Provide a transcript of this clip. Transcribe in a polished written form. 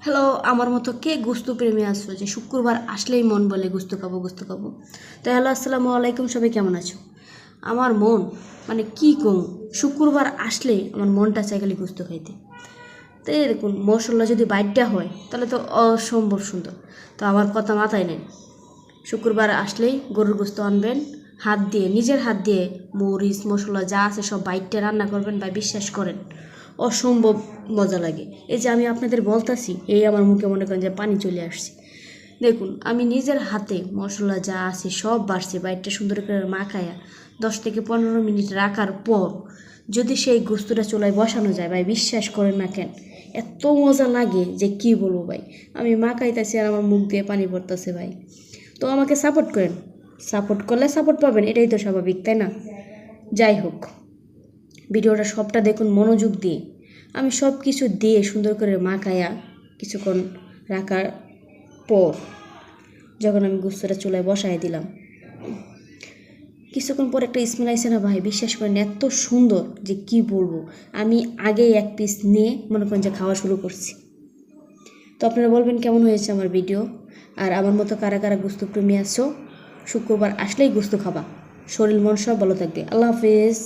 Hello, আমার মতো কে গোস্ত প্রেমী আছো যে শুক্রবার আসলেই মন বলে গোস্ত খাবো গোস্ত খাবো। তো হ্যালো, আসসালামু আলাইকুম, সবাই কেমন আছো? আমার মন মানে কি কম, শুক্রবার আসলে আমার মনটা চাই খালি গোস্ত খাইতে। তো এই দেখুন, মশলা যদি বাইটটা হয় তাহলে তো অসম্ভব সুন্দর। তো আমার কথা মাথায় নেই, শুক্রবার আসলেই গরুর গোস্ত আনবেন, হাত দিয়ে নিজের হাত দিয়ে মরিচ মশলা যা আছে সব বাইটটা রান্না করবেন, ভাই বিশ্বাস করেন অসম্ভব মজা লাগে। এই যে আমি আপনাদের বলতাছি, এই আমার মুখে মনে করেন যে পানি চলে আসছে। দেখুন, আমি নিজের হাতে মশলা যা আছে সব বাড়ছি, বাইটটা সুন্দর করে মাখায়া 10 থেকে 15 মিনিট রাখার পর যদি সেই গোস্তটা চুলায় বসানো যায়, ভাই বিশ্বাস করেন না কেন, এত মজা লাগে যে কি বলবো ভাই। আমি মাখাইতেছি আর আমার মুখ দিয়ে পানি পড়তেছে ভাই। তো আমাকে সাপোর্ট করেন, সাপোর্ট করলে সাপোর্ট পাবেন, এটাই তো স্বাভাবিক, তাই না? যাই হোক, ভিডিওটা সবটা দেখুন মনোযোগ দিয়ে। আমি সব কিছু দিয়ে সুন্দর করে মাখায়া কিছুক্ষণ রাখার পর যখন আমি গোস্তটা চুলায় বসাই দিলাম, কিছুক্ষণ পর একটা স্মেল আইসে না ভাই, বিশ্বাস করেন এত সুন্দর যে কি বলবো। আমি আগে এক পিস নিয়ে মনে করেন যে খাওয়া শুরু করছি। তো আপনারা বলবেন কেমন হয়েছে আমার ভিডিও, আর আমার মতো কারা কারা গোস্ত প্রেমী আছো, শুক্রবার আসলেই গোস্ত খাবা, শরীর মন সব ভালো থাকবে। আল্লাহ হাফেজ।